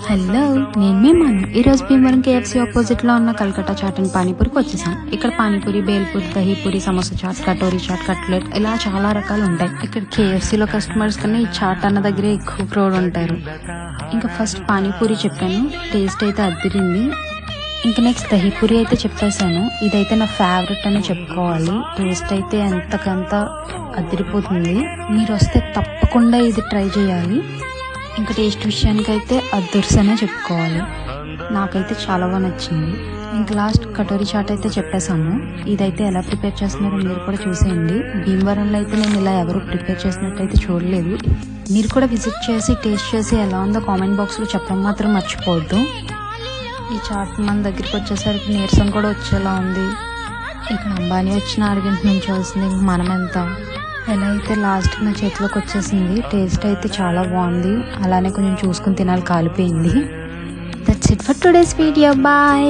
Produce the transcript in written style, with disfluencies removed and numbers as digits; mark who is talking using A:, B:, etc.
A: Hello, నేను మేమాను. ఈరోజు Bhimavaram KFC ఆపోజిట్లో ఉన్న కల్కట్టా చాట్ అండ్ పానీపూరికి వచ్చేసాం. ఇక్కడ పానీపూరి, బేల్పూరి, దహీపూరి, సమోసా చాట్, కటోరీ చాట్, కట్లెట్ ఇలా చాలా రకాలు ఉంటాయి. ఇక్కడ కేఎఫ్సీలో కస్టమర్స్ కన్నా ఈ చాట్ అన్న దగ్గరే ఎక్కువ క్రౌడ్ ఉంటారు. ఇంకా ఫస్ట్ పానీపూరి చెప్పాను, టేస్ట్ అయితే అదిరింది. ఇంకా నెక్స్ట్ దహీపూరి అయితే చెప్పేశాను. ఇదైతే నా ఫేవరెట్ అని చెప్పుకోవాలి. టేస్ట్ అయితే ఎంతకంత అదిరిపోతుంది. మీరు వస్తే తప్పకుండా ఇది ట్రై చేయాలి. ఇంకా టేస్ట్ విషయానికైతే అదుర్సనే చెప్పుకోవాలి. నాకైతే చాలా బాగా నచ్చింది. ఇంకా లాస్ట్ కటోరీ చాట్ అయితే చెప్పేశాము. ఇదైతే ఎలా ప్రిపేర్ చేస్తున్నారో మీరు కూడా చూసేయండి. భీమవరంలో అయితే నేను ఇలా ఎవరు ప్రిపేర్ చేసినట్టయితే చూడలేదు. మీరు కూడా విజిట్ చేసి టేస్ట్ చేసి ఎలా ఉందో కామెంట్ బాక్స్లో చెప్పడం మాత్రం మర్చిపోవద్దు. ఈ చాట్ మన దగ్గరికి వచ్చేసరికి నీరసం కూడా వచ్చేలా ఉంది. ఇక్కడ అంబానీ వచ్చిన అరగంట నుంచి వస్తుంది. మనం ఎంత ఎలా అయితే లాస్ట్ నా చేతిలోకి వచ్చేసింది. టేస్ట్ అయితే చాలా బాగుంది. అలానే కొంచెం చూసుకుని తినాలి, కాలిపోయింది. That's it for today's video. Bye.